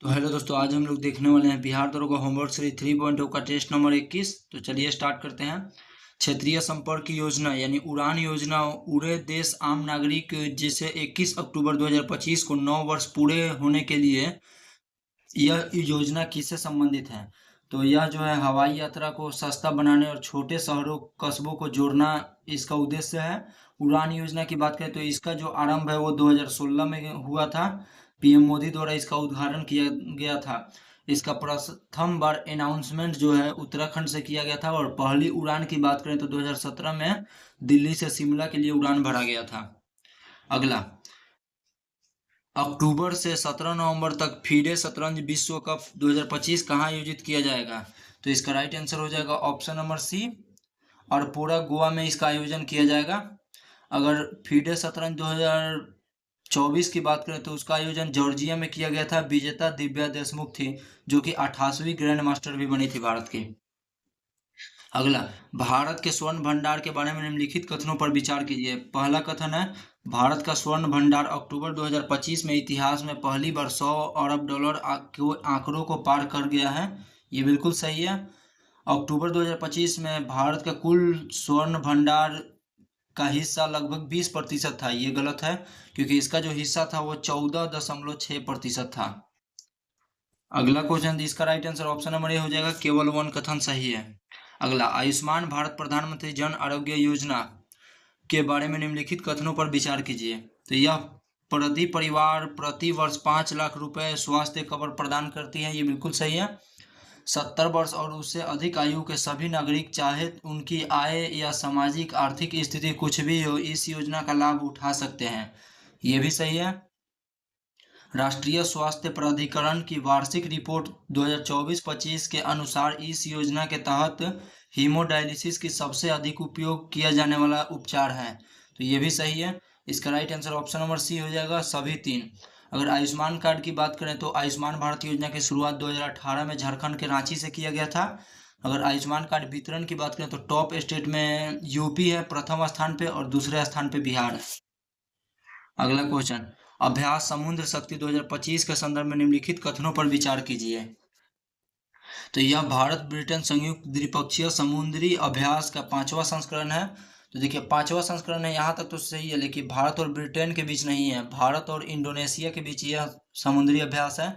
तो हेलो दोस्तों, आज हम लोग देखने वाले हैं बिहार दरोगा होमवर्क सीरीज 3.0 का टेस्ट नंबर 21। तो चलिए स्टार्ट करते हैं। क्षेत्रीय संपर्क योजना यानी उड़ान योजना पूरे देश आम नागरिक जिसे 21 अक्टूबर 2025 को 9 वर्ष पूरे होने के लिए यह योजना किससे संबंधित है। तो यह जो है हवाई यात्रा को सस्ता बनाने और छोटे शहरों कस्बों को जोड़ना इसका उद्देश्य है। उड़ान योजना की बात करें तो इसका जो आरंभ है वो 2016 में हुआ था। पीएम मोदी द्वारा इसका उद्घाटन किया गया था। इसका प्रथम बार अनाउंसमेंट जो है उत्तराखंड से किया गया था और पहली उड़ान की बात करें तो 2017 में दिल्ली से शिमला के लिए उड़ान भरा गया था। अगला, अक्टूबर से 17 नवंबर तक फीडे शतरंज विश्व कप 2025 कहाँ आयोजित किया जाएगा। तो इसका राइट आंसर हो जाएगा ऑप्शन नंबर सी, और पूरा गोवा में इसका आयोजन किया जाएगा। अगर फीडे शतरंज 2024 की बात करें तो उसका आयोजन जॉर्जिया में किया गया था। विजेता दिव्या देशमुख थी, जो कि 28वीं ग्रैंड मास्टर भी बनी थी भारत की। अगला, भारत के स्वर्ण भंडार के बारे में निम्नलिखित कथनों पर विचार कीजिए। पहला कथन है, भारत का स्वर्ण भंडार अक्टूबर 2025 में इतिहास में पहली बार 100 अरब डॉलर आंकड़ों को पार कर गया है। ये बिल्कुल सही है। अक्टूबर 2025 में भारत का कुल स्वर्ण भंडार का हिस्सा लगभग 20% था। ये गलत है, क्योंकि इसका जो हिस्सा था वो 14.6% था। अगला क्वेश्चन, इसका right answer option number A हो जाएगा, केवल वन कथन सही है। अगला, आयुष्मान भारत प्रधानमंत्री जन आरोग्य योजना के बारे में निम्नलिखित कथनों पर विचार कीजिए। तो यह प्रति परिवार प्रति वर्ष 5 लाख रुपए स्वास्थ्य कवर प्रदान करती है। ये बिल्कुल सही है। 70 वर्ष और उससे अधिक आयु के सभी नागरिक, चाहे उनकी आय या सामाजिक आर्थिक स्थिति कुछ भी हो, इस योजना का लाभ उठा सकते हैं। ये भी सही है। राष्ट्रीय स्वास्थ्य प्राधिकरण की वार्षिक रिपोर्ट 2024-25 के अनुसार इस योजना के तहत हीमोडायलिसिस की सबसे अधिक उपयोग किया जाने वाला उपचार है। तो ये भी सही है। इसका right answer option number C हो जाएगा, सभी तीन। अगर आयुष्मान कार्ड की बात करें तो आयुष्मान भारत योजना की शुरुआत 2018 में झारखंड के रांची से किया गया था। अगर आयुष्मान कार्ड वितरण की बात करें तो टॉप स्टेट में यूपी है प्रथम स्थान पे और दूसरे स्थान पे बिहार है। अगला क्वेश्चन, अभ्यास समुद्र शक्ति 2025 के संदर्भ में निम्नलिखित कथनों पर विचार कीजिए। तो यह भारत ब्रिटेन संयुक्त द्विपक्षीय समुद्री अभ्यास का 5वां संस्करण है। तो देखिए 5वां संस्करण है, यहाँ तक तो सही है, लेकिन भारत और ब्रिटेन के बीच नहीं है, भारत और इंडोनेशिया के बीच यह समुद्री अभ्यास है।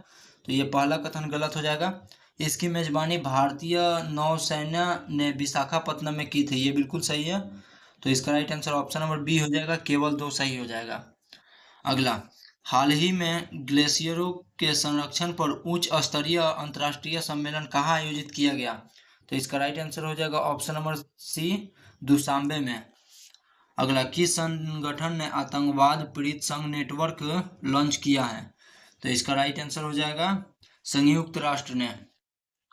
तो ये पहला कथन गलत हो जाएगा। इसकी मेजबानी भारतीय नौसेना ने विशाखापत्तनम में की थी। ये बिल्कुल सही है। तो इसका right answer option number B हो जाएगा, केवल 2 सही हो जाएगा। अगला, हाल ही में ग्लेशियरों के संरक्षण पर उच्च स्तरीय अंतर्राष्ट्रीय सम्मेलन कहाँ आयोजित किया गया। तो इसका राइट आंसर हो जाएगा ऑप्शन नंबर सी, दुशांबे में। अगला, किस संगठन ने आतंकवाद पीड़ित संघ नेटवर्क लॉन्च किया है। तो इसका राइट आंसर हो जाएगा संयुक्त राष्ट्र ने।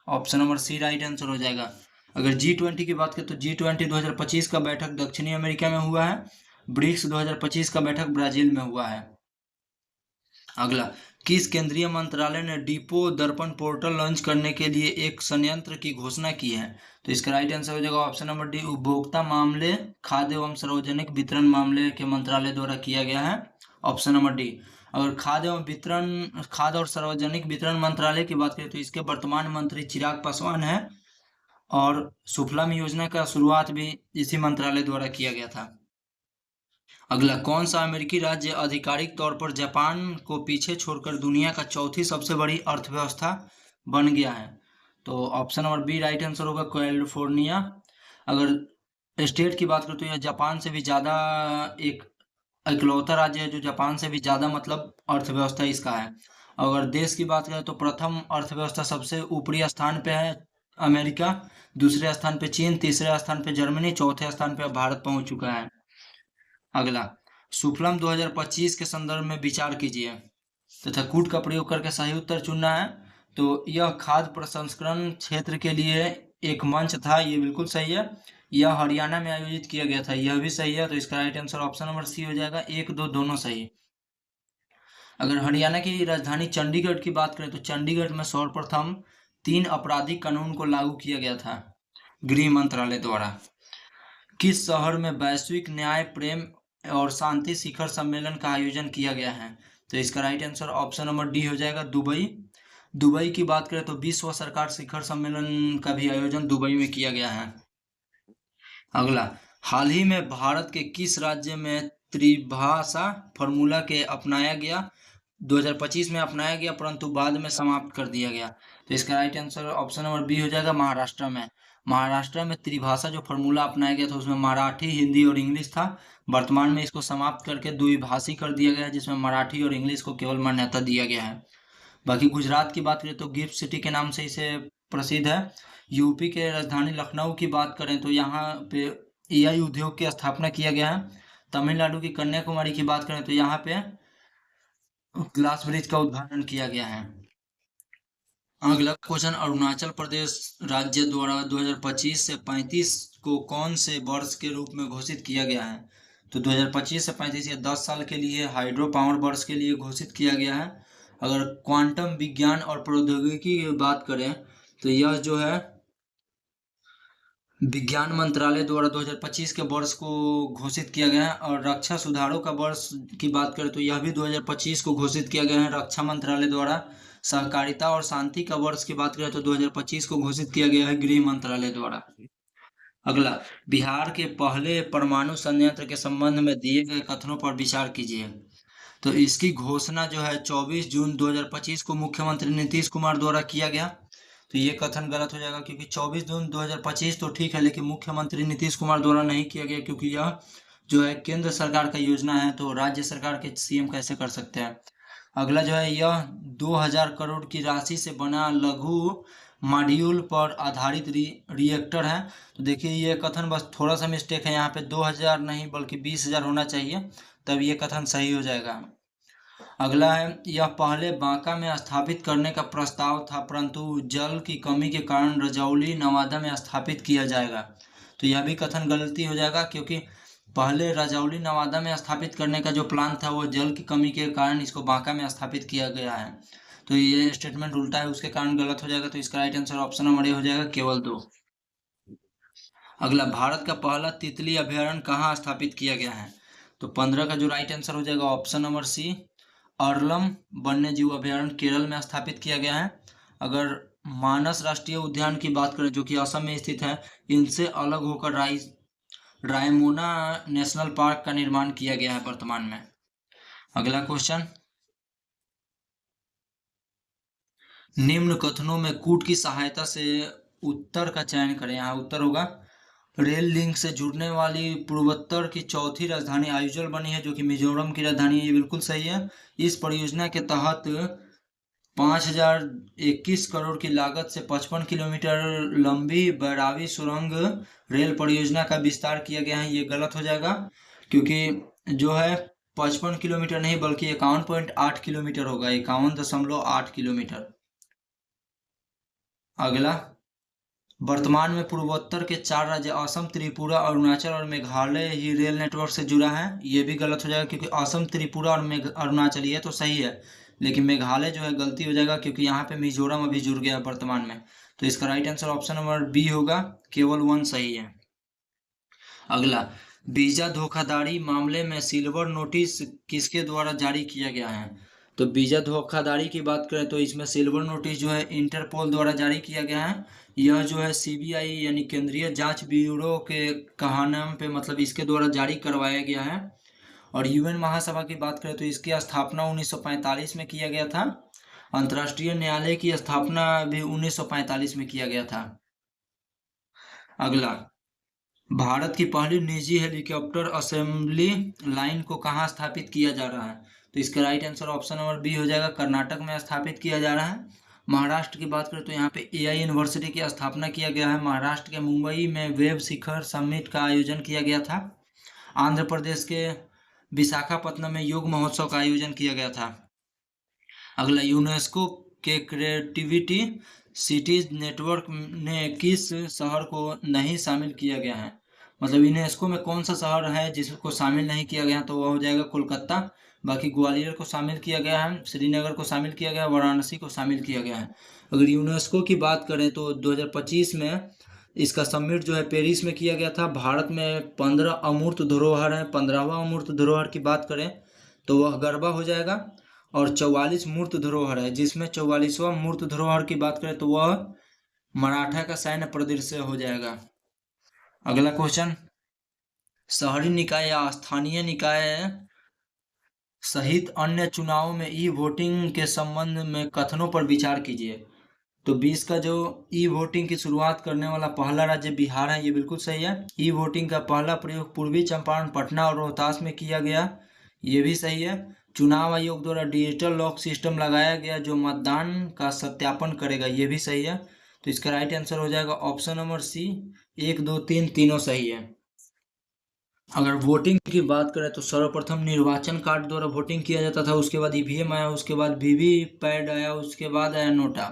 Option number C right answer हो जाएगा। अगर G20 की बात करें तो G20 2025 का बैठक दक्षिणी अमेरिका में हुआ है। ब्रिक्स 2025 का बैठक ब्राजील में हुआ है। अगला, किस केंद्रीय मंत्रालय ने डिपो दर्पण पोर्टल लॉन्च करने के लिए एक संयंत्र की घोषणा की है। तो इसका राइट आंसर हो जाएगा ऑप्शन नंबर डी, उपभोक्ता मामले, खाद्य एवं सार्वजनिक वितरण मामले के मंत्रालय द्वारा किया गया है। Option number D. अगर खाद्य और सार्वजनिक वितरण मंत्रालय की बात करें तो इसके वर्तमान मंत्री चिराग पासवान है, और सुफलम योजना का शुरुआत भी इसी मंत्रालय द्वारा किया गया था। अगला, कौन सा अमेरिकी राज्य आधिकारिक तौर पर जापान को पीछे छोड़कर दुनिया का चौथी सबसे बड़ी अर्थव्यवस्था बन गया है। तो option number B right answer होगा, कैलिफोर्निया। अगर स्टेट की बात करें तो यह जापान से भी ज़्यादा एक इकलौता राज्य है जो जापान से भी ज़्यादा मतलब अर्थव्यवस्था इसका है। अगर देश की बात करें तो प्रथम अर्थव्यवस्था सबसे ऊपरी स्थान पे है अमेरिका, दूसरे स्थान पे चीन, तीसरे स्थान पे जर्मनी, चौथे स्थान पे भारत पहुंच चुका है। अगला, सुफलम 2025 के संदर्भ में विचार कीजिए तथा कूट का प्रयोग करके सही उत्तर चुनना है। तो यह खाद्य प्रसंस्करण क्षेत्र के लिए एक मंच था। ये बिल्कुल सही है। यह हरियाणा में आयोजित किया गया था। यह भी सही है। तो इसका right answer option number C हो जाएगा, 1, 2 दोनों सही। अगर हरियाणा की राजधानी चंडीगढ़ की बात करें तो चंडीगढ़ में सर्वप्रथम 3 आपराधिक कानून को लागू किया गया था गृह मंत्रालय द्वारा। किस शहर में वैश्विक न्याय प्रेम और शांति शिखर सम्मेलन का आयोजन किया गया है। तो इसका right answer option number D हो जाएगा, दुबई। दुबई की बात करें तो विश्व सरकार शिखर सम्मेलन का भी आयोजन दुबई में किया गया है। अगला, हाल ही में भारत के किस राज्य में त्रिभाषा फॉर्मूला के अपनाया गया? 2025 में अपनाया गया, परंतु बाद में समाप्त कर दिया गया। तो इसका right answer option number B हो जाएगा, महाराष्ट्र में। महाराष्ट्र में त्रिभाषा जो फॉर्मूला अपनाया गया था उसमें मराठी, हिंदी और इंग्लिश था। वर्तमान में इसको समाप्त करके द्विभाषी कर दिया गया है, जिसमें मराठी और इंग्लिश को केवल मान्यता दिया गया है। बाकी गुजरात की बात करें तो गिफ्ट सिटी के नाम से इसे प्रसिद्ध है। यूपी के राजधानी लखनऊ की बात करें तो यहाँ पे एआई उद्योग की स्थापना किया गया है। तमिलनाडु की कन्याकुमारी की बात करें तो यहाँ पे ग्लास ब्रिज का उद्घाटन किया गया है। अगला क्वेश्चन, अरुणाचल प्रदेश राज्य द्वारा 2025 से 35 को कौन से वर्ष के रूप में घोषित किया गया है? तो 2025 से 35 या 10 साल के लिए हाइड्रो पावर वर्ष के लिए घोषित किया गया है। अगर क्वांटम विज्ञान और प्रौद्योगिकी की बात करें तो यह जो है विज्ञान मंत्रालय द्वारा 2025 के वर्ष को घोषित किया गया है। और रक्षा सुधारों का वर्ष की बात करें तो यह भी 2025 को घोषित किया गया है रक्षा मंत्रालय द्वारा। सहकारिता और शांति का वर्ष की बात करें तो 2025 को घोषित किया गया है गृह मंत्रालय द्वारा। अगला, बिहार के पहले परमाणु संयंत्र के संबंध में दिए गए कथनों पर विचार कीजिए। तो इसकी घोषणा जो है 24 जून 2025 को मुख्यमंत्री नीतीश कुमार द्वारा किया गया। तो ये कथन गलत हो जाएगा, क्योंकि 24 जून 2025 तो ठीक है, लेकिन मुख्यमंत्री नीतीश कुमार द्वारा नहीं किया गया, क्योंकि यह जो है केंद्र सरकार का योजना है, तो राज्य सरकार के सीएम कैसे कर सकते हैं। अगला जो है, यह 2000 करोड़ की राशि से बना लघु मॉड्यूल पर आधारित रिएक्टर है। तो देखिए ये कथन बस थोड़ा सा मिस्टेक है, यहाँ पे 2000 नहीं बल्कि 20,000 होना चाहिए, तब ये कथन सही हो जाएगा। अगला है, यह पहले बांका में स्थापित करने का प्रस्ताव था, परंतु जल की कमी के कारण रजौली नवादा में स्थापित किया जाएगा। तो यह भी कथन गलती हो जाएगा, क्योंकि पहले रजौली नवादा में स्थापित करने का जो प्लान था वो जल की कमी के कारण इसको बांका में स्थापित किया गया है। तो ये स्टेटमेंट उल्टा है, उसके कारण गलत हो जाएगा। तो इसका right answer option number A हो जाएगा, केवल 2। अगला, भारत का पहला तितली अभयारण्य कहाँ स्थापित किया गया है? तो 15 का जो राइट आंसर हो जाएगा ऑप्शन नंबर सी, अरलम वन्य जीव अभयारण्य केरल में स्थापित किया गया है। अगर मानस राष्ट्रीय उद्यान की बात करें जो कि असम में स्थित है, इनसे अलग होकर रायमोना नेशनल पार्क का निर्माण किया गया है वर्तमान में। अगला क्वेश्चन, निम्न कथनों में कूट की सहायता से उत्तर का चयन करें। यहाँ उत्तर होगा, रेल लिंक से जुड़ने वाली पूर्वोत्तर की चौथी राजधानी आइजोल बनी है, जो कि मिजोरम की राजधानी है। ये बिल्कुल सही है। इस परियोजना के तहत 5021 करोड़ की लागत से 55 किलोमीटर लंबी बैरावी सुरंग रेल परियोजना का विस्तार किया गया है। ये गलत हो जाएगा, क्योंकि जो है 55 किलोमीटर नहीं बल्कि 51.8 किलोमीटर होगा, 51.8 किलोमीटर। अगला, वर्तमान में पूर्वोत्तर के 4 राज्य असम, त्रिपुरा, अरुणाचल और मेघालय ही रेल नेटवर्क से जुड़ा है। ये भी गलत हो जाएगा, क्योंकि असम, त्रिपुरा और अरुणाचल ये तो सही है, लेकिन मेघालय जो है गलती हो जाएगा, क्योंकि यहाँ पे मिजोरम अभी जुड़ गया वर्तमान में। तो इसका right answer option number B होगा, केवल 1 सही है। अगला, वीजा धोखाधड़ी मामले में सिल्वर नोटिस किसके द्वारा जारी किया गया है? तो वीजा धोखाधड़ी की बात करें तो इसमें सिल्वर नोटिस जो है इंटरपोल द्वारा जारी किया गया है। यह जो है सीबीआई यानी केंद्रीय जांच ब्यूरो के कहनाम पे मतलब इसके द्वारा जारी करवाया गया है। और यूएन महासभा की बात करें तो इसकी स्थापना 1945 में किया गया था। अंतर्राष्ट्रीय न्यायालय की स्थापना भी 1945 में किया गया था। अगला, भारत की पहली निजी हेलीकॉप्टर असेंबली लाइन को कहाँ स्थापित किया जा रहा है? तो इसका right answer option number B हो जाएगा, कर्नाटक में स्थापित किया जा रहा है। महाराष्ट्र की बात करें तो यहाँ पे एआई यूनिवर्सिटी की स्थापना किया गया है। महाराष्ट्र के मुंबई में वेब शिखर समिट का आयोजन किया गया था। आंध्र प्रदेश के विशाखापत्तनम में योग महोत्सव का आयोजन किया गया था। अगला, यूनेस्को के क्रिएटिविटी सिटीज नेटवर्क ने किस शहर को नहीं शामिल किया गया है? मतलब यूनेस्को में कौन सा शहर है जिसको शामिल नहीं किया गया? तो वह हो जाएगा कोलकाता। बाकी ग्वालियर को शामिल किया गया है, श्रीनगर को शामिल किया गया है, वाराणसी को शामिल किया गया है। अगर यूनेस्को की बात करें तो 2025 में इसका समिट जो है पेरिस में किया गया था। भारत में 15 अमूर्त धरोहर हैं। 15वां अमूर्त धरोहर की बात करें तो वह गरबा हो जाएगा। और 44 मूर्त धरोहर है, जिसमें 44वां मूर्त धरोहर की बात करें तो वह मराठा का सैन्य परिदृश्य हो जाएगा। अगला क्वेश्चन, शहरी निकाय या स्थानीय निकाय सहित अन्य चुनावों में ई वोटिंग के संबंध में कथनों पर विचार कीजिए। तो 20 का जो ई वोटिंग की शुरुआत करने वाला पहला राज्य बिहार है, ये बिल्कुल सही है। ई वोटिंग का पहला प्रयोग पूर्वी चंपारण, पटना और रोहतास में किया गया, ये भी सही है। चुनाव आयोग द्वारा डिजिटल लॉक सिस्टम लगाया गया जो मतदान का सत्यापन करेगा, ये भी सही है। तो इसका राइट आंसर हो जाएगा ऑप्शन नंबर सी। 1, 2, 3 तीनों सही है। अगर वोटिंग की बात करें तो सर्वप्रथम निर्वाचन कार्ड द्वारा वोटिंग किया जाता था, उसके बाद ईवीएम आया, उसके बाद वीवीपैट आया, उसके बाद आया नोटा।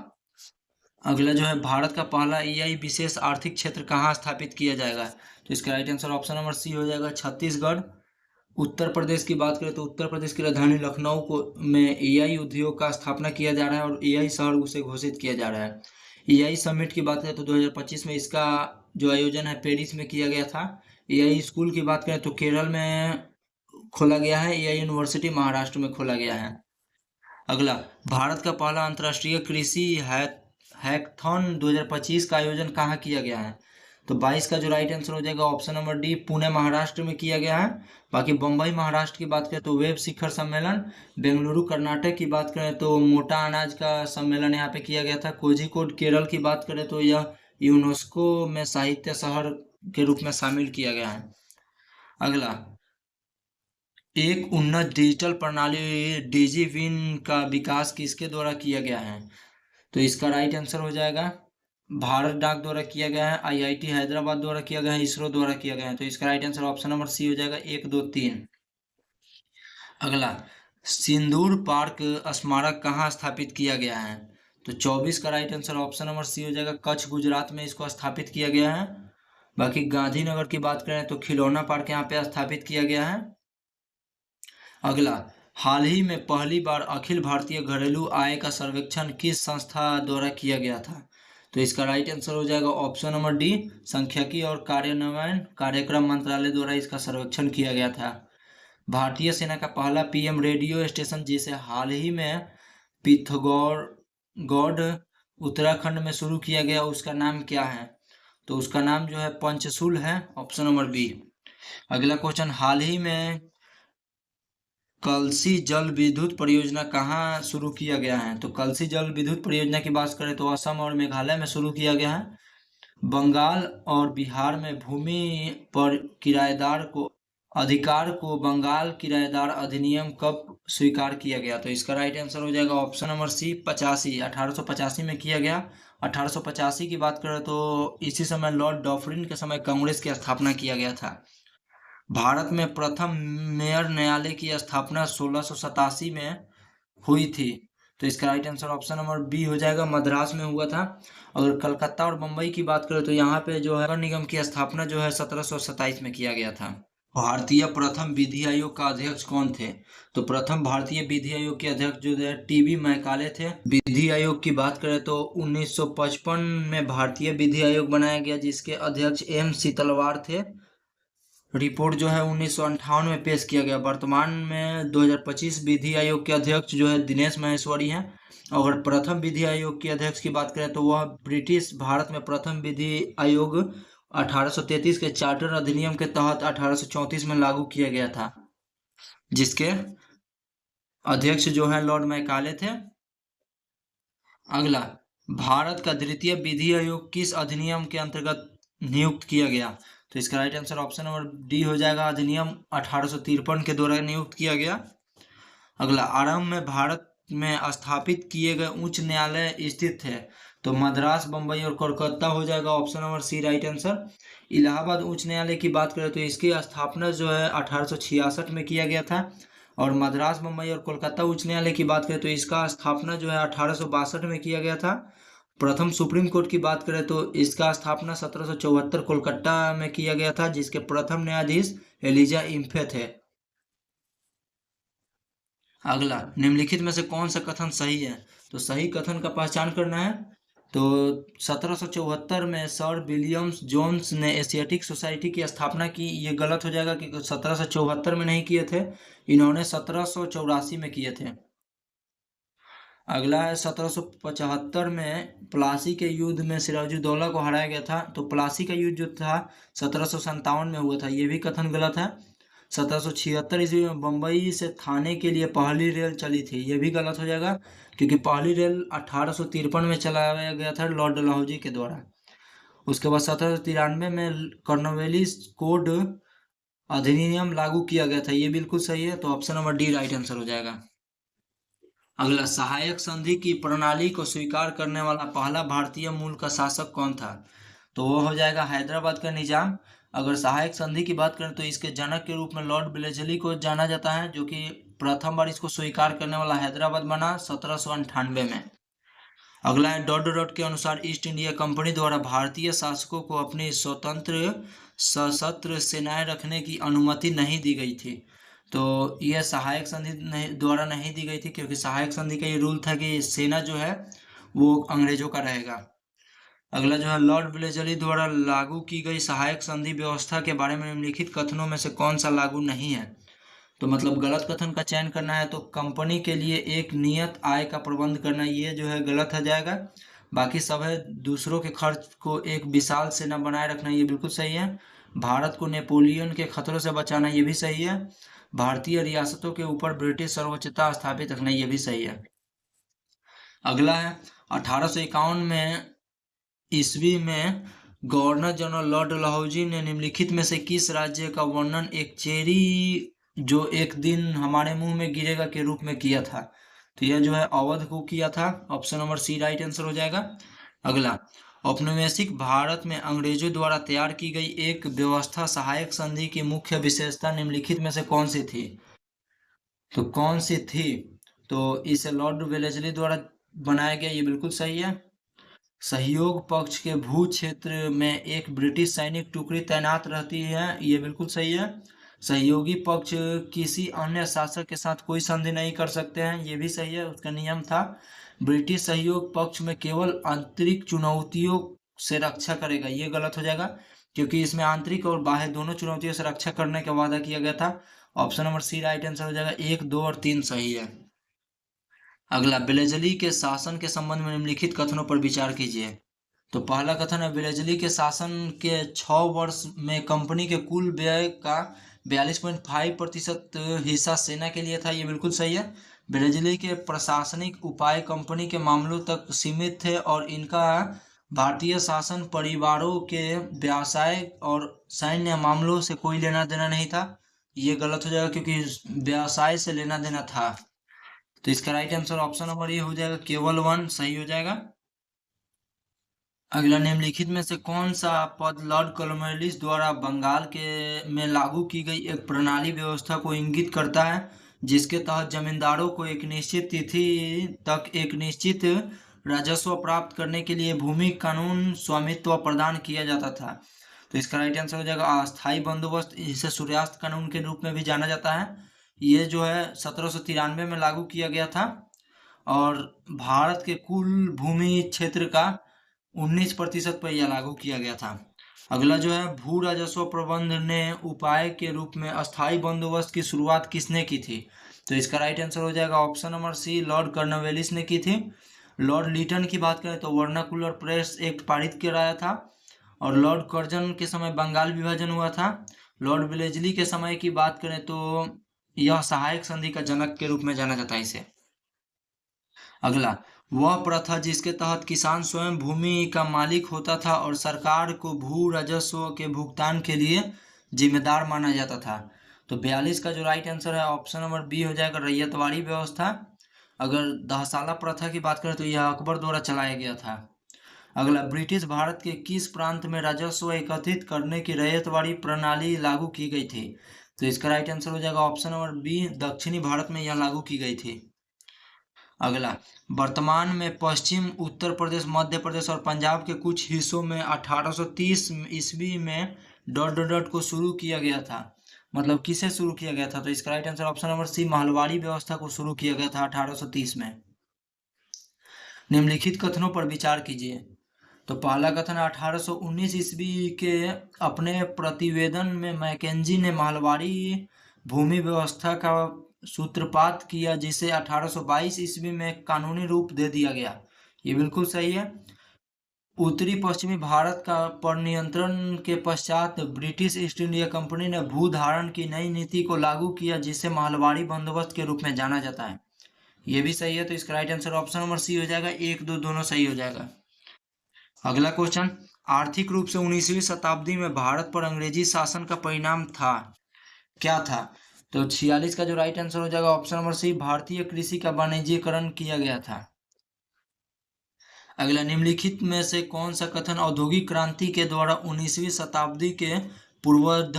अगला जो है, भारत का पहला एआई विशेष आर्थिक क्षेत्र कहाँ स्थापित किया जाएगा? तो इसका right answer option number C हो जाएगा, छत्तीसगढ़। उत्तर प्रदेश की बात करें तो उत्तर प्रदेश की राजधानी लखनऊ को में एआई उद्योग का स्थापना किया जा रहा है और एआई शहर उसे घोषित किया जा रहा है। एआई समिट की बात करें तो 2025 में इसका जो आयोजन है पेरिस में किया गया था। एआई स्कूल की बात करें तो केरल में खोला गया है, एआई यूनिवर्सिटी महाराष्ट्र में खोला गया है। अगला, भारत का पहला अंतर्राष्ट्रीय कृषि हैकथॉन 2025 का आयोजन कहाँ किया गया है? तो 22 का जो राइट आंसर हो जाएगा option number D, Pune Maharashtra में किया गया है। बाकी बम्बई महाराष्ट्र की बात करें तो वेब शिखर सम्मेलन, बेंगलुरु कर्नाटक की बात करें तो मोटा अनाज का सम्मेलन यहाँ पे किया गया था। कोझिकोड केरल की बात करें तो यह यूनेस्को में साहित्य शहर के रूप में शामिल किया गया है। अगला, एक उन्नत डिजिटल प्रणाली डिजीविन का विकास किसके द्वारा किया गया है? तो इसका राइट आंसर हो जाएगा भारत डाक द्वारा किया गया है, आईआईटी हैदराबाद द्वारा किया गया है, इसरो द्वारा किया गया है। तो इसका right answer option number C हो जाएगा, 1, 2, 3। अगला, सिंदूर पार्क स्मारक कहाँ स्थापित किया गया है? तो 24 का right answer option number C हो जाएगा, कच्छ गुजरात में इसको स्थापित किया गया है। बाकी गांधीनगर की बात करें तो खिलौना पार्क यहाँ पे स्थापित किया गया है। अगला, हाल ही में पहली बार अखिल भारतीय घरेलू आय का सर्वेक्षण किस संस्था द्वारा किया गया था? तो इसका राइट आंसर हो जाएगा ऑप्शन नंबर डी, सांख्यिकी और कार्यान्वयन कार्यक्रम मंत्रालय द्वारा इसका सर्वेक्षण किया गया था। भारतीय सेना का पहला पीएम रेडियो स्टेशन जिसे हाल ही में पिथौरागढ़ उत्तराखंड में शुरू किया गया, उसका नाम क्या है? तो उसका नाम जो है पंचशूल है, ऑप्शन नंबर बी। अगला क्वेश्चन, हाल ही में कलसी जल विद्युत परियोजना कहाँ शुरू किया गया है? तो कलसी जल विद्युत परियोजना की बात करें तो असम और मेघालय में शुरू किया गया है। बंगाल और बिहार में भूमि पर किराएदार को अधिकार को बंगाल किराएदार अधिनियम कब स्वीकार किया गया? तो इसका राइट आंसर हो जाएगा ऑप्शन नंबर सी, 85, 1885 में किया गया। 1885 की बात करें तो इसी समय लॉर्ड डॉफरिन के समय कांग्रेस की स्थापना किया गया था। भारत में प्रथम मेयर न्यायालय की स्थापना 1687 में हुई थी। तो इसका right answer option number B हो जाएगा, मद्रास में हुआ था। अगर कलकत्ता और बम्बई की बात करें तो यहाँ पे जो है नगर निगम की स्थापना जो है 1727 में किया गया था। भारतीय प्रथम विधि आयोग का अध्यक्ष कौन थे? तो प्रथम भारतीय विधि आयोग के अध्यक्ष जो है टीबी मैकाले थे। विधि आयोग की बात करें तो 1955 में भारतीय विधि आयोग बनाया गया जिसके अध्यक्ष एम शीतलवार थे। रिपोर्ट जो है 1958 में पेश किया गया। वर्तमान में 2025 विधि आयोग के अध्यक्ष जो है दिनेश माहेश्वरी हैं। अगर प्रथम विधि आयोग के अध्यक्ष की बात करें तो वह ब्रिटिश भारत में प्रथम विधि आयोग 1833 के चार्टर अधिनियम के तहत 1834 में लागू किया गया था, जिसके अध्यक्ष जो है लॉर्ड मैकाले थे। अगला, भारत का द्वितीय विधि आयोग किस अधिनियम के अंतर्गत नियुक्त किया गया? तो इसका right answer option number D हो जाएगा, अधिनियम 1853 के द्वारा नियुक्त किया गया। अगला, आरंभ में भारत में स्थापित किए गए उच्च न्यायालय स्थित थे। तो मद्रास, बम्बई और कोलकाता हो जाएगा, option number C right answer. Allahabad उच्च न्यायालय की बात करें तो इसकी स्थापना जो है 1866 में किया गया था। और मद्रास, बम्बई और कोलकाता उच्च न्यायालय की बात करें तो इसका स्थापना जो है 1862 में किया गया था। प्रथम सुप्रीम कोर्ट की बात करें तो इसका स्थापना 1774 कोलकाता में किया गया था, जिसके प्रथम न्यायाधीश एलिजा इम्फे थे। अगला, निम्नलिखित में से कौन सा कथन सही है? तो सही कथन का पहचान करना है। तो 1774 में सर विलियम्स जोन्स ने एशियाटिक सोसाइटी की स्थापना की। ये गलत हो जाएगा कि 1774 में नहीं किए थे, इन्होंने 1784 में किए थे। अगला है 1775 में प्लासी के युद्ध में सिराजुद्दौला को हराया गया था। तो प्लासी का युद्ध जो था 1757 में हुआ था, ये भी कथन गलत है। 1776 ईस्वी में बम्बई से थाने के लिए पहली रेल चली थी, ये भी गलत हो जाएगा, क्योंकि पहली रेल 1853 में चलाया गया था लॉर्ड डलहौजी के द्वारा। उसके बाद 1793 में कॉर्नवालिस कोड अधिनियम लागू किया गया था, ये बिल्कुल सही है। तो option number D right answer हो जाएगा। अगला, सहायक संधि की प्रणाली को स्वीकार करने वाला पहला भारतीय मूल का शासक कौन था? तो वो हो जाएगा हैदराबाद का निजाम। अगर सहायक संधि की बात करें तो इसके जनक के रूप में लॉर्ड वेलेस्ली को जाना जाता है, जो कि प्रथम बार इसको स्वीकार करने वाला हैदराबाद बना 1798 में। अगला है, डॉट के अनुसार ईस्ट इंडिया कंपनी द्वारा भारतीय शासकों को अपनी स्वतंत्र सशस्त्र सेनाएं रखने की अनुमति नहीं दी गई थी। तो यह सहायक संधि द्वारा नहीं दी गई थी, क्योंकि सहायक संधि का ये रूल था कि सेना जो है वो अंग्रेजों का रहेगा। अगला जो है, लॉर्ड वेलेस्ली द्वारा लागू की गई सहायक संधि व्यवस्था के बारे में निम्नलिखित कथनों में से कौन सा लागू नहीं है? तो मतलब गलत कथन का चयन करना है। तो कंपनी के लिए एक नियत आय का प्रबंध करना, ये जो है गलत हो जाएगा। बाकी सब है, दूसरों के खर्च को एक विशाल सेना बनाए रखना, ये बिल्कुल सही है। भारत को नेपोलियन के खतरों से बचाना, ये भी सही है। भारतीय रियासतों के ऊपर ब्रिटिश सर्वोच्चता स्थापित रखना, ये भी सही है। अगला है, 1851 में ईस्वी में गवर्नर जनरल लॉर्ड डलहौजी ने निम्नलिखित में से किस राज्य का वर्णन एक चेरी जो एक दिन हमारे मुंह में गिरेगा के रूप में किया था? तो यह जो है अवध को किया था। Option number C right answer हो जाएगा। अगला, औपनिवेशिक भारत में अंग्रेजों द्वारा तैयार की गई एक व्यवस्था सहायक संधि की मुख्य विशेषता निम्नलिखित में से कौन सी थी? तो कौन सी थी? तो इसे लॉर्ड वेलेस्ली द्वारा बनाया गया, ये बिल्कुल सही है। सहयोग पक्ष के भू क्षेत्र में एक ब्रिटिश सैनिक टुकड़ी तैनात रहती है, ये बिल्कुल सही है। सहयोगी पक्ष किसी अन्य शासक के साथ कोई संधि नहीं कर सकते हैं, ये भी सही है, उसका नियम था। ब्रिटिश सहयोग पक्ष में केवल आंतरिक चुनौतियों से रक्षा करेगा, ये गलत हो जाएगा, क्योंकि इसमें आंतरिक और बाह्य दोनों चुनौतियों से रक्षा करने का वादा किया गया था। Option number C right answer हो जाएगा। 1, 2 और 3 सही है। अगला, वेलेस्ली के शासन के संबंध में निम्नलिखित कथनों पर विचार कीजिए। तो पहला कथन है, वेलेस्ली के शासन के 6 वर्ष में कंपनी के कुल व्यय का 42.5% हिस्सा सेना के लिए था, ये बिल्कुल सही है। वेलेस्ली के प्रशासनिक उपाय कंपनी के मामलों तक सीमित थे और इनका भारतीय शासन परिवारों के व्यवसाय और सैन्य मामलों से कोई लेना देना नहीं था, ये गलत हो जाएगा, क्योंकि व्यवसाय से लेना देना था। तो इसका राइट आंसर ऑप्शन नंबर ये हो जाएगा, केवल 1 सही हो जाएगा। अगला, निम्नलिखित में से कौन सा पद लॉर्ड कॉर्नवालिस द्वारा बंगाल के में लागू की गई एक प्रणाली व्यवस्था को इंगित करता है, जिसके तहत जमींदारों को एक निश्चित तिथि तक एक निश्चित राजस्व प्राप्त करने के लिए भूमि कानून स्वामित्व प्रदान किया जाता था? तो इसका राइट आंसर हो जाएगा अस्थाई बंदोबस्त, इसे सूर्यास्त कानून के रूप में भी जाना जाता है। ये जो है 1793 में लागू किया गया था और भारत के कुल भूमि क्षेत्र का 19% पर यह लागू किया गया था। अगला जो है, भू राजस्व प्रबंध ने उपाय के रूप में अस्थाई बंदोबस्त की शुरुआत किसने की थी? तो इसका राइट आंसर हो जाएगा option number C, Lord Cornwallis ने की थी। लॉर्ड लीटन की बात करें तो वर्नाकुलर प्रेस एक्ट पारित कराया था, और लॉर्ड कर्जन के समय बंगाल विभाजन हुआ था। लॉर्ड वेलेस्ली के समय की बात करें तो यह सहायक संधि का जनक के रूप में जाना जाता है इसे। अगला, वह प्रथा जिसके तहत किसान स्वयं भूमि का मालिक होता था और सरकार को भू राजस्व के भुगतान के लिए जिम्मेदार माना जाता था। तो 42 का जो राइट आंसर है ऑप्शन नंबर बी हो जाएगा, रैयतवाड़ी व्यवस्था। अगर दहसाला प्रथा की बात करें तो यह अकबर द्वारा चलाया गया था। अगला, ब्रिटिश भारत के किस प्रांत में राजस्व एकत्रित करने की रैयतवाड़ी प्रणाली लागू की गई थी? तो इसका राइट आंसर हो जाएगा ऑप्शन नंबर बी, दक्षिणी भारत में यह लागू की गई थी। अगला, वर्तमान में पश्चिम उत्तर प्रदेश, मध्य प्रदेश और पंजाब के कुछ हिस्सों में 1830 ईस्वी में डॉट को शुरू किया गया था, मतलब किसे शुरू किया गया था? तो इसका right answer option number C, Mahalwari व्यवस्था को शुरू किया गया था 1830 में। निम्नलिखित कथनों पर विचार कीजिए। तो पहला कथन, 1819 ईस्वी के अपने प्रतिवेदन में मैकेंजी ने महलवाड़ी भूमि व्यवस्था का सूत्रपात किया जिसे 1822 ईस्वी में कानूनी रूप दे दिया गया। ये बिल्कुल सही है। उत्तरी पश्चिमी भारत का पर नियंत्रण के पश्चात ब्रिटिश ईस्ट इंडिया कंपनी ने भूधारण की नई नीति को लागू किया जिसे महलबारी बंदोबस्त के रूप में जाना जाता है। ये भी सही है, तो इसका right answer option number C हो जाएगा। एक दो दोनों सही हो जाएगा। अगला क्वेश्चन, आर्थिक रूप से 19वीं शताब्दी में भारत पर अंग्रेजी शासन का परिणाम था, क्या था? तो 46 का जो राइट आंसर हो जाएगा ऑप्शन नंबर सी, भारतीय कृषि का वाणिज्यीकरण किया गया था। अगला, निम्नलिखित में से कौन सा कथन औद्योगिक क्रांति के द्वारा 19वीं शताब्दी के पूर्वार्ध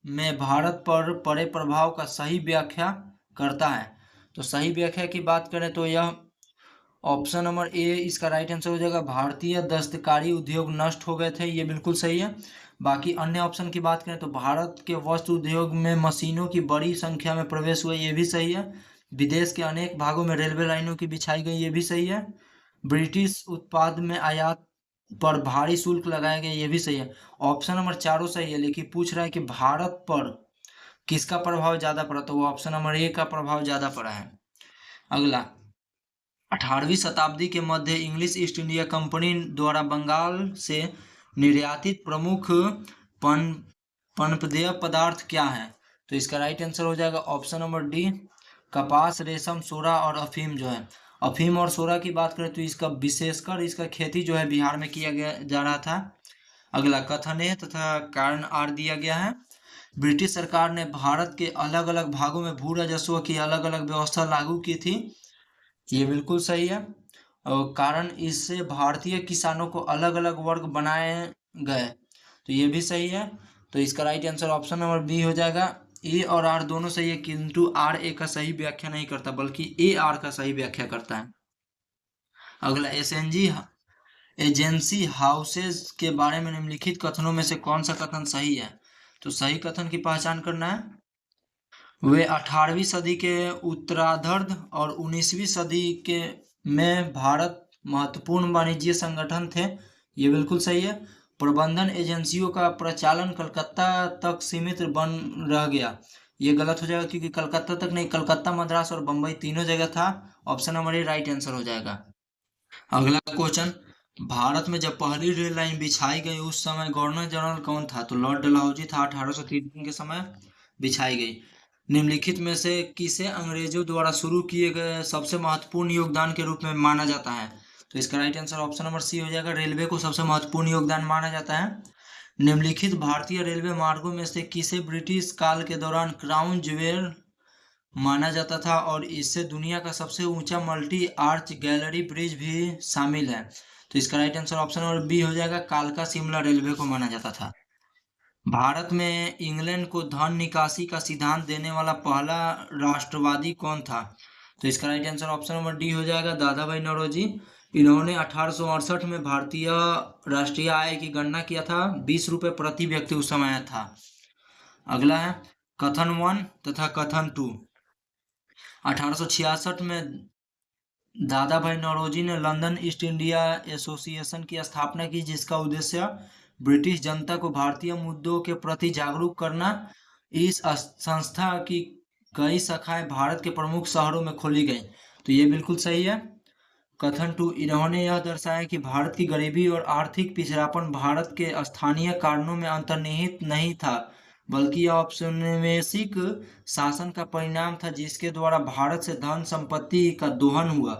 में भारत पर पड़े प्रभाव का सही व्याख्या करता है? तो सही व्याख्या की बात करें तो यह ऑप्शन नंबर ए इसका राइट आंसर हो जाएगा। भारतीय दस्तकारी उद्योग नष्ट हो गए थे, ये बिल्कुल सही है। बाकी अन्य ऑप्शन की बात करें तो भारत के वस्त्र उद्योग में मशीनों की बड़ी संख्या में प्रवेश हुआ, ये भी सही है। विदेश के अनेक भागों में रेलवे लाइनों की बिछाई गई, ये भी सही है। ब्रिटिश उत्पाद में आयात पर भारी शुल्क लगाया गया, ये भी सही है। ऑप्शन नंबर चारों सही है, लेकिन पूछ रहा है कि भारत पर किसका प्रभाव ज्यादा पड़ा, तो वो ऑप्शन नंबर ए का प्रभाव ज्यादा पड़ा है। अगला, 18वीं शताब्दी के मध्य इंग्लिश ईस्ट इंडिया कंपनी द्वारा बंगाल से निर्यातित प्रमुख पन पनपदेय पदार्थ क्या है? तो इसका राइट आंसर हो जाएगा ऑप्शन नंबर डी, कपास, रेशम, सोरा और अफीम जो है। अफीम और सोरा की बात करें तो इसका विशेषकर इसका खेती जो है बिहार में किया गया जा रहा था। अगला, कथन ए तथा कारण आर दिया गया है। ब्रिटिश सरकार ने भारत के अलग अलग भागों में भू राजस्व की अलग अलग व्यवस्था लागू की थी, ये बिल्कुल सही है। और कारण इससे भारतीय किसानों को अलग अलग वर्ग बनाए गए, तो ये भी सही है। तो इसका right answer option number B हो जाएगा। ए और आर दोनों सही है, किंतु आर ए का सही व्याख्या नहीं करता बल्कि ए आर का सही व्याख्या करता है। अगला, एसएनजी एजेंसी हाउसेज के बारे में निम्नलिखित कथनों में से कौन सा कथन सही है? तो सही कथन की पहचान करना है। वे 18वीं सदी के उत्तरार्ध और 19वीं सदी के में भारत महत्वपूर्ण वाणिज्य संगठन थे, ये बिल्कुल सही है। प्रबंधन एजेंसियों का प्रचालन कलकत्ता तक सीमित बन रह गया, ये गलत हो जाएगा क्योंकि कलकत्ता तक नहीं, कलकत्ता, मद्रास और बम्बई तीनों जगह था। Option number A right answer हो जाएगा। अगला क्वेश्चन, भारत में जब पहली रेल लाइन बिछाई गई उस समय गवर्नर जनरल कौन था? तो लॉर्ड डलहौजी था, 1853 के समय बिछाई गई। निम्नलिखित में से किसे अंग्रेजों द्वारा शुरू किए गए सबसे महत्वपूर्ण योगदान के रूप में माना जाता है? तो इसका right answer option number C हो जाएगा, रेलवे को सबसे महत्वपूर्ण योगदान माना जाता है। निम्नलिखित भारतीय रेलवे मार्गों में से किसे ब्रिटिश काल के दौरान क्राउन ज्वेल माना जाता था और इससे दुनिया का सबसे ऊंचा मल्टी आर्च गैलरी ब्रिज भी शामिल है? तो इसका right answer option number B हो जाएगा, कालका शिमला रेलवे को माना जाता था। भारत में इंग्लैंड को धन निकासी का सिद्धांत देने वाला पहला राष्ट्रवादी कौन था? तो इसका right answer option number D हो जाएगा, दादा भाई नौरोजी। इन्होंने 1868 में भारतीय राष्ट्रीय आय की गणना किया था, 20 रुपये प्रति व्यक्ति उस समय था। अगला है कथन 1 तथा कथन 2। 1866 में दादा भाई नौरोजी ने लंदन ईस्ट इंडिया एसोसिएशन की स्थापना की जिसका उद्देश्य ब्रिटिश जनता को भारतीय मुद्दों के प्रति जागरूक करना। इस संस्था की कई शाखाएं भारत के प्रमुख शहरों में खोली गई, तो ये बिल्कुल सही है। कथन 2, इन्होंने यह दर्शाया कि भारत की गरीबी और आर्थिक पिछड़ापन भारत के स्थानीय कारणों में अंतर्निहित नहीं था बल्कि यह औपनिवेशिक शासन का परिणाम था जिसके द्वारा भारत से धन संपत्ति का दोहन हुआ,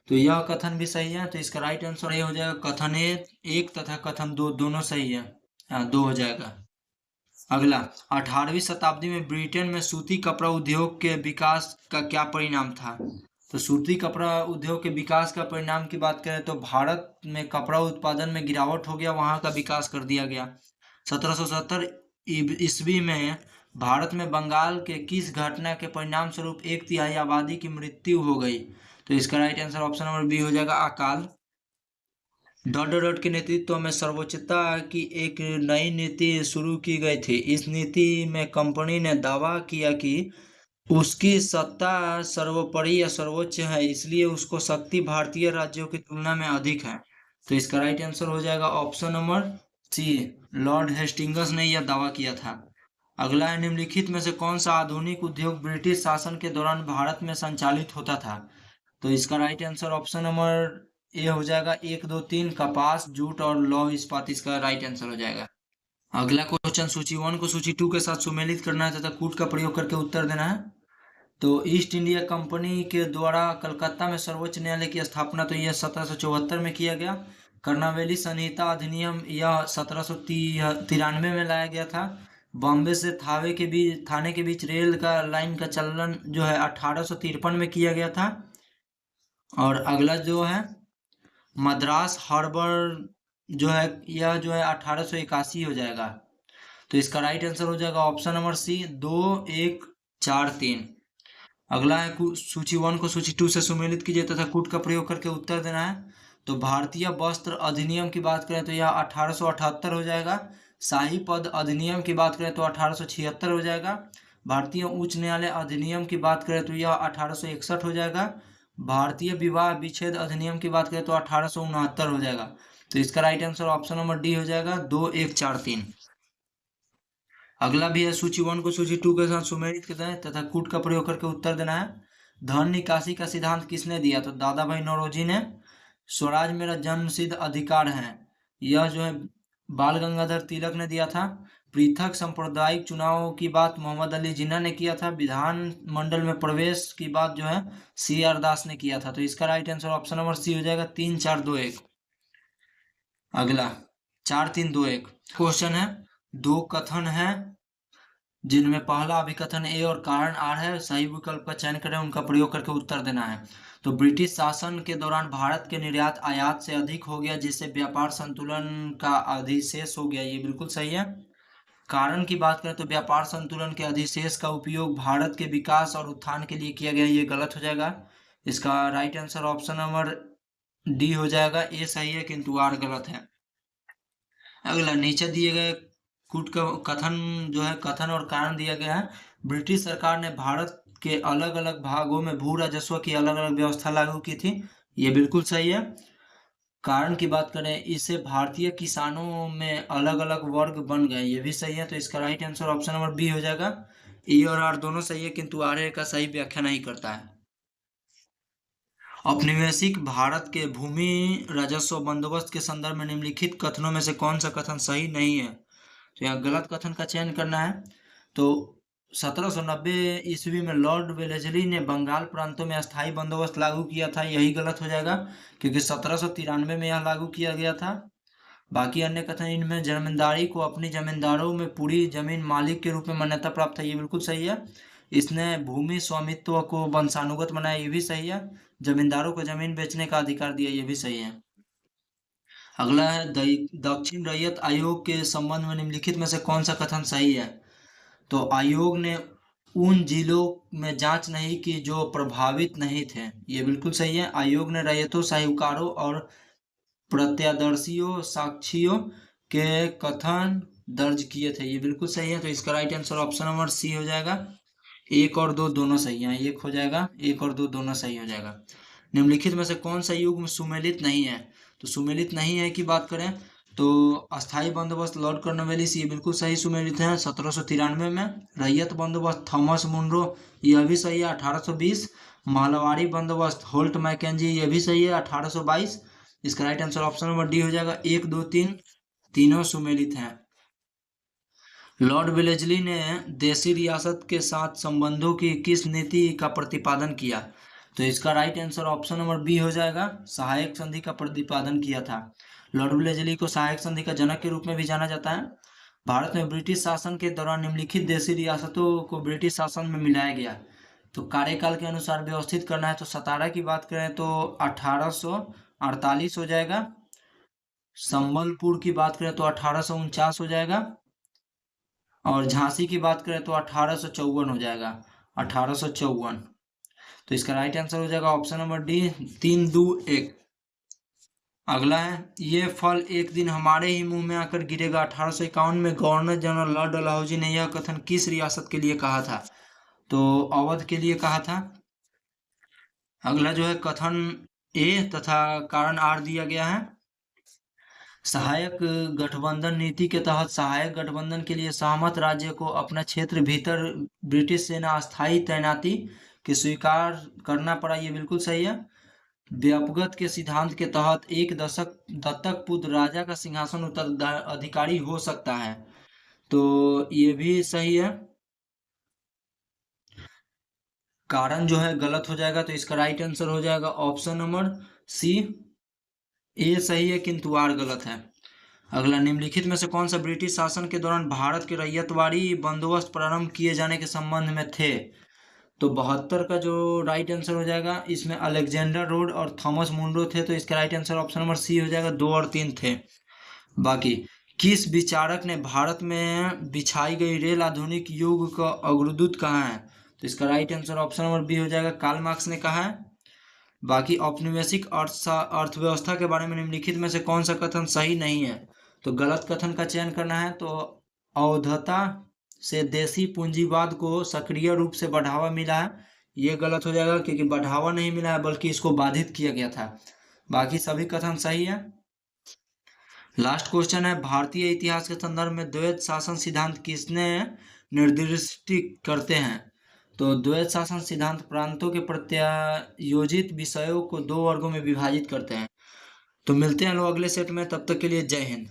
तो यह कथन भी सही है। तो इसका राइट आंसर ये हो जाएगा, कथन एक तथा कथन दो दोनों सही है, हाँ दो हो जाएगा। अगला, 18वीं शताब्दी में ब्रिटेन में सूती कपड़ा उद्योग के विकास का क्या परिणाम था? तो सूती कपड़ा उद्योग के विकास का परिणाम की बात करें तो भारत में कपड़ा उत्पादन में गिरावट हो गया, वहां का विकास कर दिया गया। 1770 ईस्वी में भारत में बंगाल के किस घटना के परिणाम स्वरूप 1/3 आबादी की मृत्यु हो गई? तो इसका right answer option number B हो जाएगा, अकाल। डॉट के नेतृत्व में सर्वोच्चता की एक नई नीति शुरू की गई थी। इस नीति में कंपनी ने दावा किया कि उसकी सत्ता सर्वोपरि या सर्वोच्च है, इसलिए उसको शक्ति भारतीय राज्यों की तुलना में अधिक है। तो इसका राइट आंसर हो जाएगा option number C, Lord Hastings ने यह दावा किया था। अगला है, निम्नलिखित में से कौन सा आधुनिक उद्योग ब्रिटिश शासन के दौरान भारत में संचालित होता था? तो इसका right answer option number A हो जाएगा, 1, 2, 3 कपास, जूट और लौह इस्पात इसका राइट आंसर हो जाएगा। अगला क्वेश्चन, सूची 1 को सूची 2 के साथ सुमेलित करना है तथा कूट का प्रयोग करके उत्तर देना है। तो ईस्ट इंडिया कंपनी के द्वारा कलकत्ता में सर्वोच्च न्यायालय की स्थापना तो यह 1774 में किया गया। कर्नावली संहिता अधिनियम यह 1793 में लाया गया था। बॉम्बे से थाने के बीच रेल का लाइन का चलन जो है 1853 में किया गया था। और अगला जो है मद्रास हार्बर जो है यह जो है 1881 हो जाएगा। तो इसका राइट आंसर हो जाएगा ऑप्शन नंबर सी, 2, 1, 4, 3। अगला है, सूची 1 को सूची 2 से सुमेलित कीजिए तथा कूट का प्रयोग करके उत्तर देना है। तो भारतीय वस्त्र अधिनियम की बात करें तो यह 1878 हो जाएगा। शाही पद अधिनियम की बात करें तो 1876 हो जाएगा। भारतीय उच्च न्यायालय अधिनियम की बात करें तो यह 1861 हो जाएगा। भारतीय विवाह विच्छेद अधिनियम की बात करें तो 1869 हो जाएगा। तो इसका right answer option number D हो जाएगा, 2, 1, 4, 3। अगला भी है, सूची 1 को सूची 2 के साथ सुमेलित करना है तथा कूट का प्रयोग करके उत्तर देना है। धन निकासी का सिद्धांत किसने दिया? तो दादा भाई नौरोजी ने। स्वराज मेरा जन्मसिद्ध अधिकार है, यह जो है बाल गंगाधर तिलक ने दिया था। पृथक सांप्रदायिक चुनाव की बात मोहम्मद अली जिन्ना ने किया था। विधान मंडल में प्रवेश की बात जो है C.R. दास ने किया था। तो इसका right answer option number C हो जाएगा, 3, 4, 2, 1। अगला 4, 3, 2, 1 क्वेश्चन है, दो कथन है जिनमें पहला अभिकथन ए और कारण आर है। सही विकल्प का चयन करें, उनका प्रयोग करके उत्तर देना है। तो ब्रिटिश शासन के दौरान भारत के निर्यात आयात से अधिक हो गया जिससे व्यापार संतुलन का अधिशेष हो गया, ये बिल्कुल सही है। कारण की बात करें तो व्यापार संतुलन के अधिशेष का उपयोग भारत के विकास और उत्थान के लिए किया गया, ये गलत हो जाएगा। इसका right answer option number D हो जाएगा, ए सही है किंतु आर गलत है। अगला, नीचे दिए गए कूट का कथन जो है कथन और कारण दिया गया है। ब्रिटिश सरकार ने भारत के अलग अलग भागों में भू राजस्व की अलग अलग व्यवस्था लागू की थी, ये बिल्कुल सही है। कारण की बात करें, इससे भारतीय किसानों में अलग अलग वर्ग बन गए, ये भी सही है। तो इसका right answer option number B हो जाएगा। ए और आर दोनों सही है किंतु आर ए का सही व्याख्या नहीं करता है। औपनिवेशिक भारत के भूमि राजस्व बंदोबस्त के संदर्भ में निम्नलिखित कथनों में से कौन सा कथन सही नहीं है? तो यहाँ गलत कथन का चयन करना है। तो 1790 ईस्वी में लॉर्ड वेलेस्ली ने बंगाल प्रांतों में अस्थायी बंदोबस्त लागू किया था, यही गलत हो जाएगा क्योंकि 1793 में यह लागू किया गया था। बाकी अन्य कथन, इनमें जमींदारी को अपनी जमींदारों में पूरी जमीन मालिक के रूप में मान्यता प्राप्त है, ये बिल्कुल सही है। इसने भूमि स्वामित्व को वंशानुगत बनाया, ये भी सही है। जमींदारों को जमीन बेचने का अधिकार दिया, ये भी सही है। अगला है, दक्षिण रैयत आयोग के संबंध में निम्नलिखित में से कौन सा कथन सही है? तो आयोग ने उन जिलों में जांच नहीं की जो प्रभावित नहीं थे, ये बिल्कुल सही है। आयोग ने रैयतों, साहूकारों और प्रत्यादर्शियों, साक्षियों के कथन दर्ज किए थे, ये बिल्कुल सही है। तो इसका right answer option number C हो जाएगा। 1 और 2 दोनों सही हैं, 1 हो जाएगा, 1 और 2 दोनों सही हो जाएगा। निम्नलिखित में से कौन सा युग में सुमेलित नहीं है? तो सुमेलित नहीं है की बात करें तो अस्थाई बंदोबस्त लॉर्ड कॉर्नवालिस, ये बिल्कुल सही सुमेलित है 1793 में। रैयत बंदोबस्त थॉमस मुनरो, यह भी सही है 1820। मालवाड़ी बंदोबस्त होल्ट मैकेंजी, ये भी सही है 1822। इसका right answer option number D हो जाएगा, 1, 2, 3 तीनों सुमेलित हैं। लॉर्ड वेलेस्ली ने देशी रियासत के साथ संबंधों की किस नीति का प्रतिपादन किया? तो इसका right answer option number B हो जाएगा, सहायक संधि का प्रतिपादन किया था। लॉर्ड वेलेस्ली को सहायक संधि का जनक के रूप में भी जाना जाता है। भारत में ब्रिटिश शासन के दौरान निम्नलिखित देशी रियासतों को ब्रिटिश शासन में मिलाया गया। तो कार्यकाल के अनुसार व्यवस्थित करना है तो सतारा की बात करें तो 1848 हो जाएगा। संबलपुर की बात करें तो 1849 हो जाएगा। और झांसी की बात करें तो 1854 हो जाएगा, 1854। तो इसका राइट आंसर हो जाएगा ऑप्शन नंबर डी, 3, 2, 1। अगला है, ये फल एक दिन हमारे ही मुंह में आकर गिरेगा। 1851 में गवर्नर जनरल लॉर्ड डलहौजी ने यह कथन किस रियासत के लिए कहा था? तो अवध के लिए कहा था। अगला जो है कथन ए तथा कारण आर दिया गया है। सहायक गठबंधन नीति के तहत सहायक गठबंधन के लिए सहमत राज्य को अपना क्षेत्र भीतर ब्रिटिश सेना अस्थायी तैनाती की स्वीकार करना पड़ा। ये बिल्कुल सही है। व्यापगत के सिद्धांत के तहत एक दशक दत्तक पुत्र राजा का सिंहासन उत्तराधिकारी हो सकता है, तो ये भी सही है। कारण जो है गलत हो जाएगा, तो इसका राइट आंसर हो जाएगा ऑप्शन नंबर सी, ए सही है किंतु आर गलत है। अगला, निम्नलिखित में से कौन सा ब्रिटिश शासन के दौरान भारत के रैयतवाड़ी बंदोबस्त प्रारंभ किए जाने के संबंध में थे? तो 72 का जो राइट आंसर हो जाएगा, इसमें अलेक्जेंडर रोड और थॉमस मुंडो थे, तो इसका right answer option number C हो जाएगा, 2 और 3 थे। बाकी, किस विचारक ने भारत में बिछाई गई रेल आधुनिक युग का अग्रदूत कहा है? तो इसका right answer option number B हो जाएगा, कार्ल मार्क्स ने कहा है। बाकी, औपनिवेशिक अर्थव्यवस्था के बारे में निम्नलिखित में से कौन सा कथन सही नहीं है? तो गलत कथन का चयन करना है। तो औद्धता से देशी पूंजीवाद को सक्रिय रूप से बढ़ावा मिला है, ये गलत हो जाएगा, क्योंकि बढ़ावा नहीं मिला है बल्कि इसको बाधित किया गया था। बाकी सभी कथन सही है। लास्ट क्वेश्चन है, भारतीय इतिहास के संदर्भ में द्वैत शासन सिद्धांत किसने निर्दिष्ट करते हैं? तो द्वैत शासन सिद्धांत प्रांतों के प्रत्यायोजित विषयों को 2 वर्गों में विभाजित करते हैं। तो मिलते हैं लोग अगले सेट में, तब तक के लिए जय हिंद।